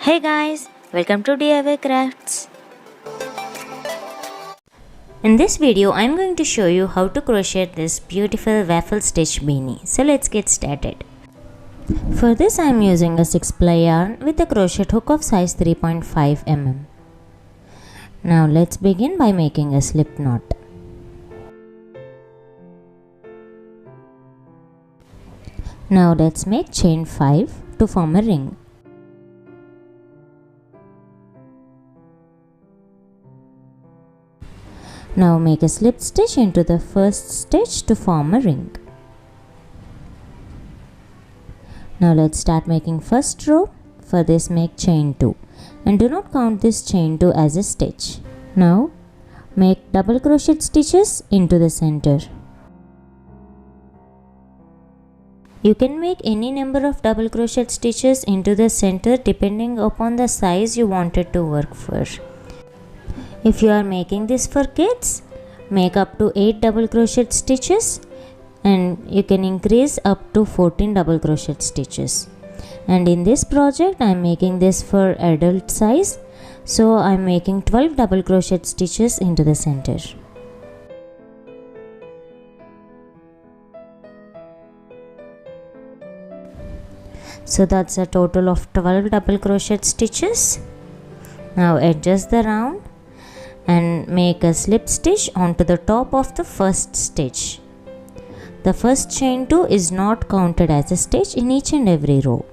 Hey guys, welcome to DIY Crafts. In this video, I am going to show you how to crochet this beautiful waffle stitch beanie. So let's get started. For this, I am using a 6-ply yarn with a crochet hook of size 3.5 mm. Now let's begin by making a slip knot. Now let's make chain 5 to form a ring. Now make a slip stitch into the first stitch to form a ring. Now let's start making first row. For this, make chain 2 and do not count this chain 2 as a stitch. Now make double crochet stitches into the center. You can make any number of double crochet stitches into the center depending upon the size you wanted to work for. If you are making this for kids, make up to 8 double crochet stitches and you can increase up to 14 double crochet stitches. And in this project, I am making this for adult size, so I am making 12 double crochet stitches into the center. So that's a total of 12 double crochet stitches. Now adjust the round and make a slip stitch onto the top of the first stitch. The first chain 2 is not counted as a stitch in each and every row.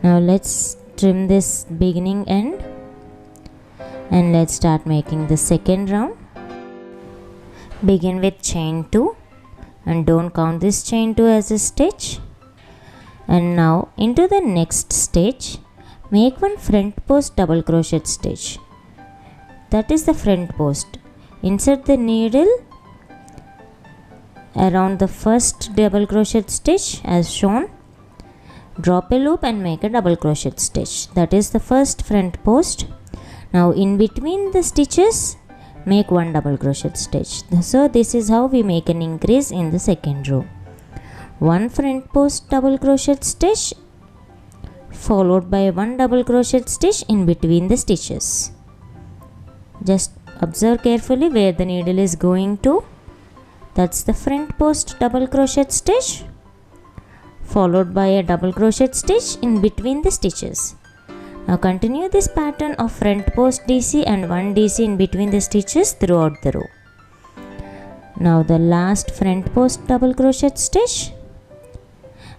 Now let's trim this beginning end and let's start making the second round. Begin with chain 2 and don't count this chain 2 as a stitch. And now into the next stitch, make one front post double crochet stitch. That is the front post. Insert the needle around the first double crochet stitch as shown. Drop a loop and make a double crochet stitch. That is the first front post. Now in between the stitches, make one double crochet stitch. So this is how we make an increase in the second row. One front post double crochet stitch followed by one double crochet stitch in between the stitches. Just observe carefully where the needle is going to. That's the front post double crochet stitch followed by a double crochet stitch in between the stitches. Now continue this pattern of front post DC and one DC in between the stitches throughout the row. Now the last front post double crochet stitch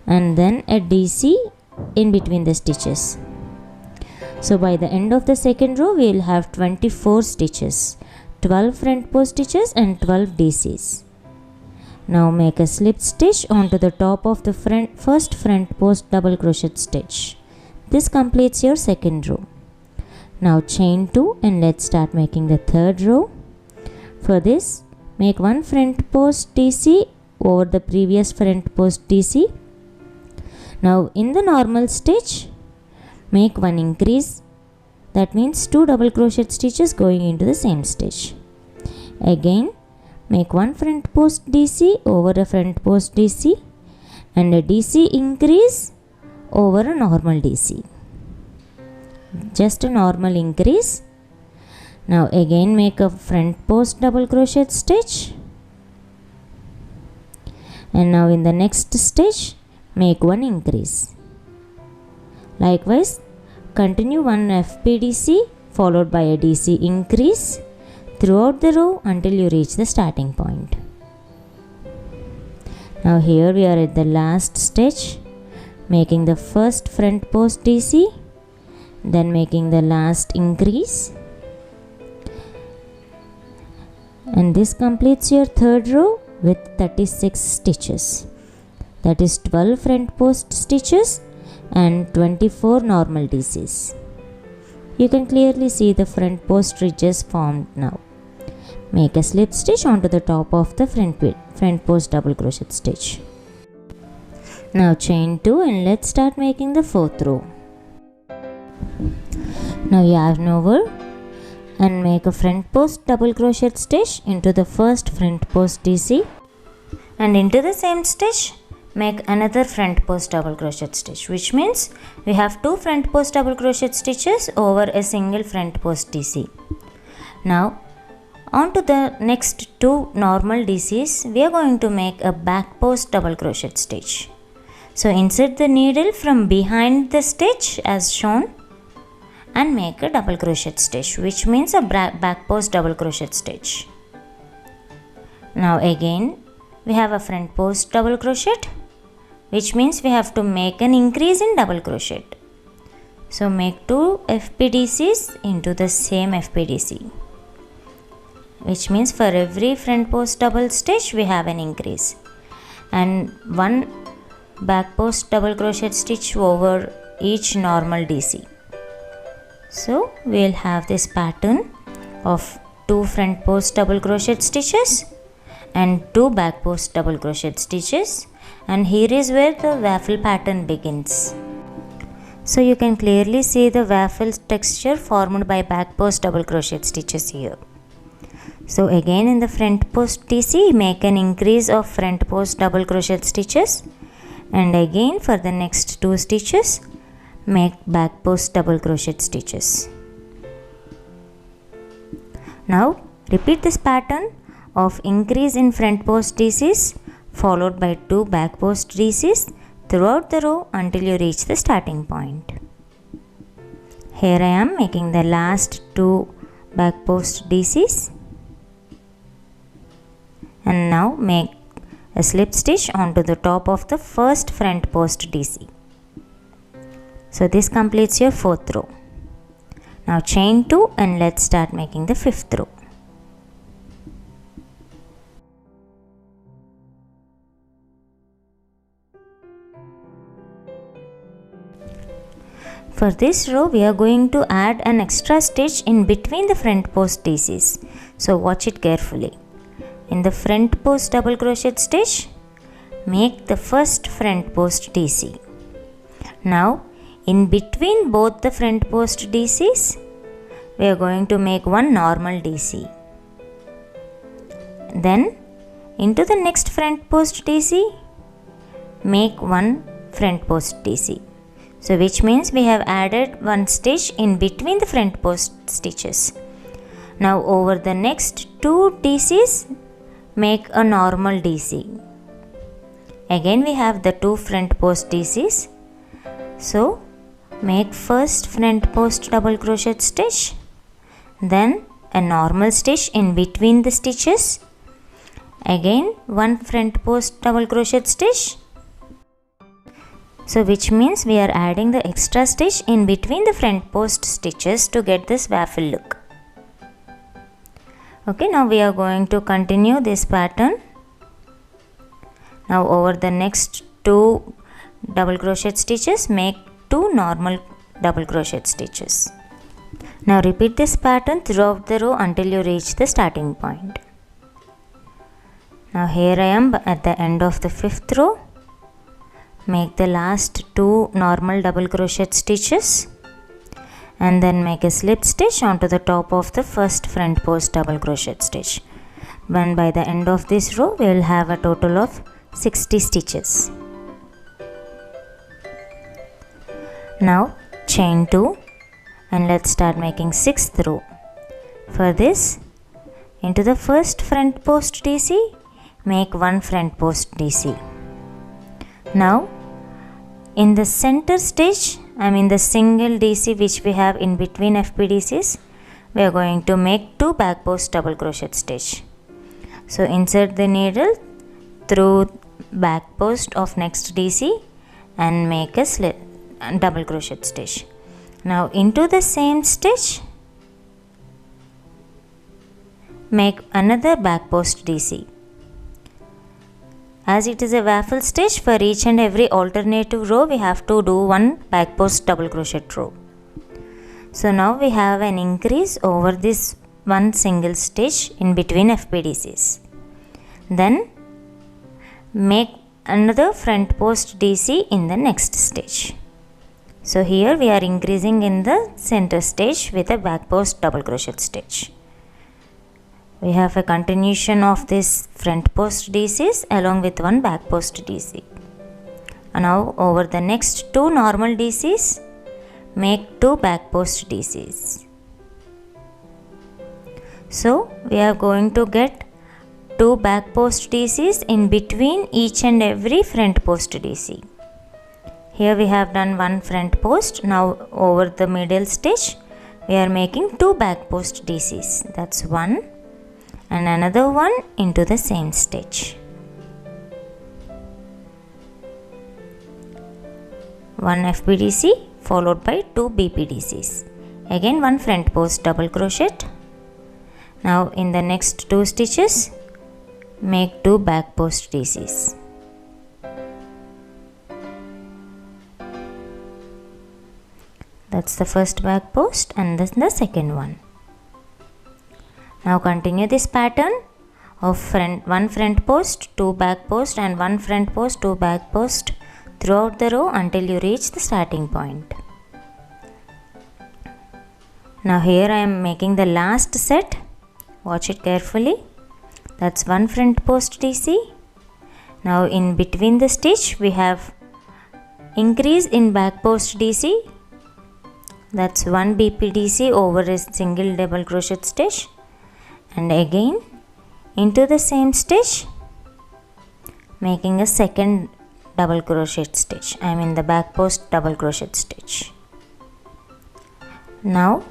and then a DC in between the stitches. So by the end of the second row, we will have 24 stitches, 12 front post stitches and 12 DCs. Now make a slip stitch onto the top of the first front post double crochet stitch. This completes your second row. Now chain 2 and let's start making the third row. For this, make one front post DC over the previous front post DC. Now in the normal stitch, make one increase. That means 2 double crochet stitches going into the same stitch. Again, make one front post DC over a front post DC and a DC increase over a normal DC. Just a normal increase. Now again make a front post double crochet stitch. And now in the next stitch, make one increase. Likewise, continue one FPDC followed by a DC increase throughout the row until you reach the starting point. Now here we are at the last stitch, making the first front post DC, then making the last increase. And this completes your third row with 36 stitches. That is 12 front post stitches and 24 normal DCs. You can clearly see the front post ridges formed now. Make a slip stitch onto the top of the front post double crochet stitch. Now chain 2 and let's start making the fourth row. Now yarn over and make a front post double crochet stitch into the first front post DC and into the same stitch make another front post double crochet stitch, which means we have 2 front post double crochet stitches over a single front post DC. Now on to the next 2 normal DCs, we are going to make a back post double crochet stitch. So insert the needle from behind the stitch as shown and make a double crochet stitch, which means a back post double crochet stitch. Now again we have a front post double crochet, which means we have to make an increase in double crochet. So make 2 FPDCs into the same FPDC, which means for every front post double stitch we have an increase, and 1 back post double crochet stitch over each normal DC. So we will have this pattern of 2 front post double crochet stitches and 2 back post double crochet stitches, and here is where the waffle pattern begins. So you can clearly see the waffle texture formed by back post double crochet stitches here. So again in the front post DC make an increase of front post double crochet stitches, and again for the next 2 stitches make back post double crochet stitches. Now repeat this pattern of increase in front post DCs followed by 2 back post DCs throughout the row until you reach the starting point. Here I am making the last 2 back post DCs, and now make a slip stitch onto the top of the first front post DC. So this completes your 4th row. Now chain 2 and let's start making the 5th row. For this row we are going to add an extra stitch in between the front post DCs. So watch it carefully. In the front post double crochet stitch, make the first front post DC. Now in between both the front post DCs, we are going to make 1 normal DC. Then into the next front post DC, make 1 front post DC. So which means we have added 1 stitch in between the front post stitches. Now over the next 2 DCs, make a normal DC. Again we have the 2 front post DCs. So make first front post double crochet stitch, then a normal stitch in between the stitches, again 1 front post double crochet stitch. So which means we are adding the extra stitch in between the front post stitches to get this waffle look. Okay, now we are going to continue this pattern. Now over the next 2 double crochet stitches, make 2 normal double crochet stitches. Now repeat this pattern throughout the row until you reach the starting point. Now here I am at the end of the 5th row. Make the last 2 normal double crochet stitches and then make a slip stitch onto the top of the first front post double crochet stitch. When by the end of this row we will have a total of 60 stitches. Now chain 2 and let's start making 6th row. For this, into the first front post DC, make 1 front post DC. Now in the center stitch, the single DC which we have in between FPDCs, we are going to make 2 back post double crochet stitch. So insert the needle through back post of next DC and make a double crochet stitch. Now into the same stitch, make another back post DC. As it is a waffle stitch, for each and every alternative row we have to do 1 back post double crochet row. So now we have an increase over this 1 single stitch in between FPDCs. Then make another front post DC in the next stitch. So here we are increasing in the center stitch with a back post double crochet stitch. We have a continuation of this front post DCs along with 1 back post DC. Now over the next 2 normal DCs, make 2 back post DCs. So we are going to get 2 back post DCs in between each and every front post DC. Here we have done 1 front post. Now over the middle stitch we are making 2 back post DCs. That's 1 and another one into the same stitch. 1 FPDC followed by 2 BPDCs. Again 1 front post double crochet. Now in the next 2 stitches make 2 back post DCs. That's the first back post and this the second one. Now continue this pattern of 1 front post, 2 back post and 1 front post, 2 back post throughout the row until you reach the starting point. Now here I am making the last set. Watch it carefully. That's 1 front post DC. Now in between the stitch we have increase in back post DC. That's 1 BPDC over a single double crochet stitch, and again into the same stitch making a second double crochet stitch. I mean the back post double crochet stitch. Now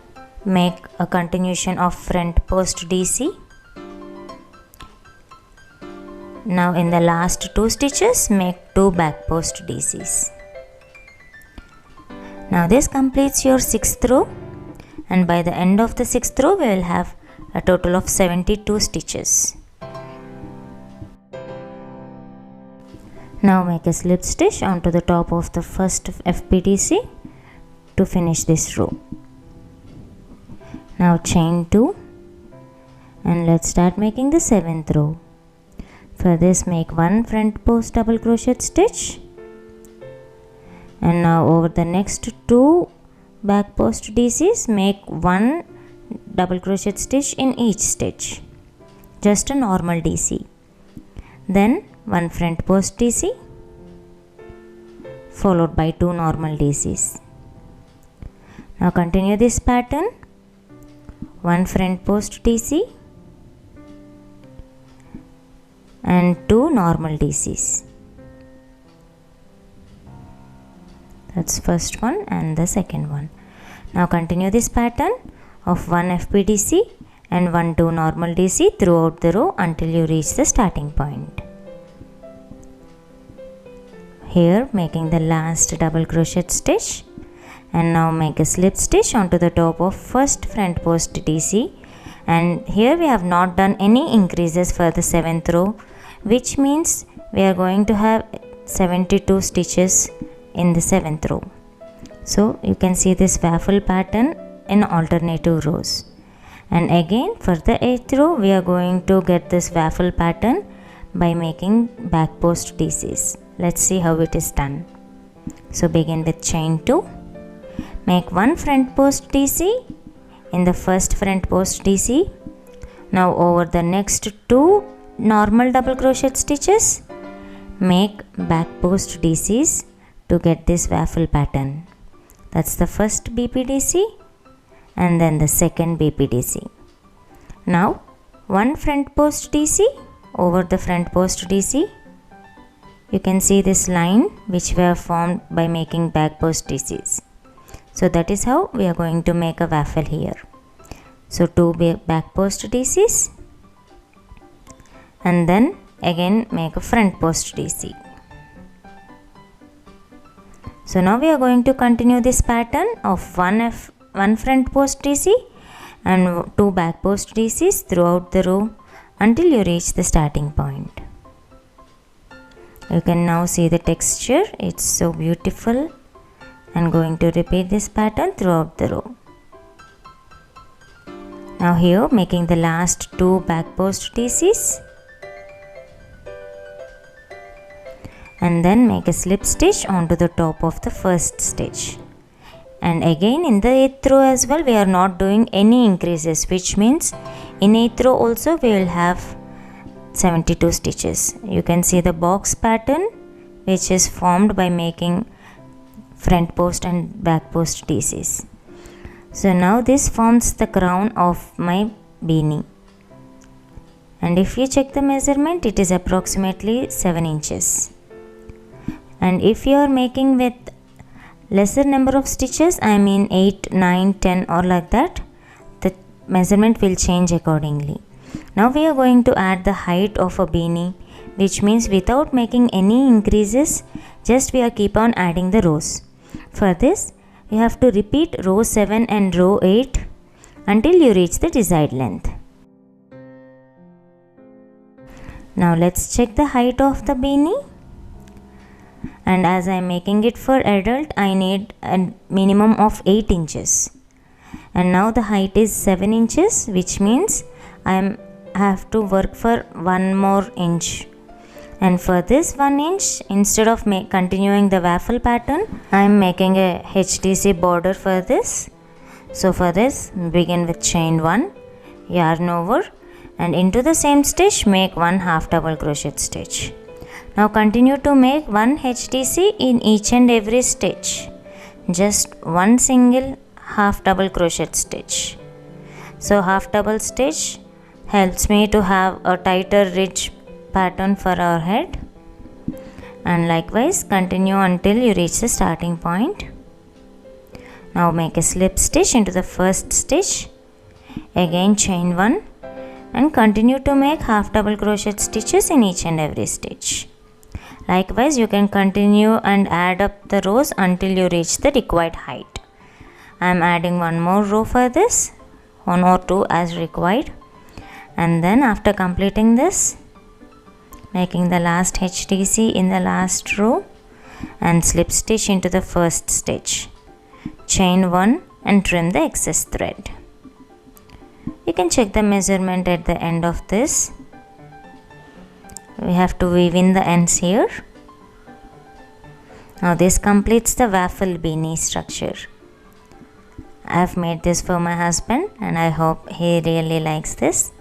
make a continuation of front post DC. Now in the last 2 stitches make 2 back post DCs. Now this completes your 6th row, and by the end of the 6th row we will have a total of 72 stitches. Now make a slip stitch onto the top of the first FPDC to finish this row. Now chain 2 and let's start making the 7th row. For this make 1 front post double crochet stitch, and now over the next 2 back post DCs make 1 double crochet stitch in each stitch, just a normal DC. Then 1 front post DC followed by 2 normal DCs. Now continue this pattern. 1 front post DC and 2 normal DCs. That's first one and the second one. Now continue this pattern of 1 FPDC and 1 2 normal DC throughout the row until you reach the starting point. Here making the last double crochet stitch, and now make a slip stitch onto the top of first front post DC, and here we have not done any increases for the 7th row, which means we are going to have 72 stitches in the 7th row. So you can see this waffle pattern in alternative rows, and again for the 8th row we are going to get this waffle pattern by making back post DCs. Let's see how it is done. So begin with chain 2, make 1 front post DC in the first front post DC. Now over the next 2 normal double crochet stitches make back post DCs to get this waffle pattern. That's the first BPDC and then the second BPDC. Now 1 front post DC over the front post DC. You can see this line which we have formed by making back post DCs. So that is how we are going to make a waffle here. So 2 back post DCs and then again make a front post DC. So now we are going to continue this pattern of 1 front post DC and 2 back post DCs throughout the row until you reach the starting point. You can now see the texture, it's so beautiful, and going to repeat this pattern throughout the row. Now here making the last 2 back post DCs and then make a slip stitch onto the top of the first stitch. And again in the 8th row as well we are not doing any increases, which means in 8th row also we will have 72 stitches. You can see the box pattern which is formed by making front post and back post DCs. So now this forms the crown of my beanie, and if you check the measurement, it is approximately 7 inches. And if you are making with lesser number of stitches, I mean 8, 9, 10 or like that, the measurement will change accordingly. Now we are going to add the height of a beanie, which means without making any increases, just we are keep on adding the rows. For this, you have to repeat row 7 and row 8 until you reach the desired length. Now let's check the height of the beanie. And as I am making it for adult, I need a minimum of 8 inches. And now the height is 7 inches, which means I have to work for 1 more inch. And for this 1 inch, instead of continuing the waffle pattern, I am making a HTC border for this. So for this, begin with chain 1, yarn over, and into the same stitch make 1 half double crochet stitch. Now continue to make 1 HTC in each and every stitch, just 1 single half double crochet stitch. So half double stitch helps me to have a tighter ridge pattern for our head, and likewise continue until you reach the starting point. Now make a slip stitch into the first stitch, again chain 1, and continue to make half double crochet stitches in each and every stitch. Likewise, you can continue and add up the rows until you reach the required height. I am adding 1 more row for this, 1 or 2 as required, and then after completing this, making the last HTC in the last row and slip stitch into the first stitch, chain 1 and trim the excess thread. You can check the measurement at the end of this. We have to weave in the ends here. Now this completes the waffle beanie structure. I have made this for my husband and I hope he really likes this.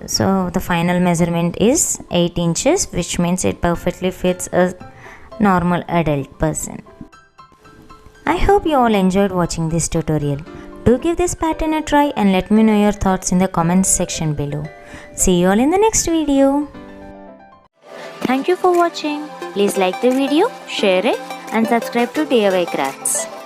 So the final measurement is 8 inches, which means it perfectly fits a normal adult person. I hope you all enjoyed watching this tutorial. Do give this pattern a try and let me know your thoughts in the comments section below. See you all in the next video. Thank you for watching. Please like the video, share it and subscribe to DIY Crafts.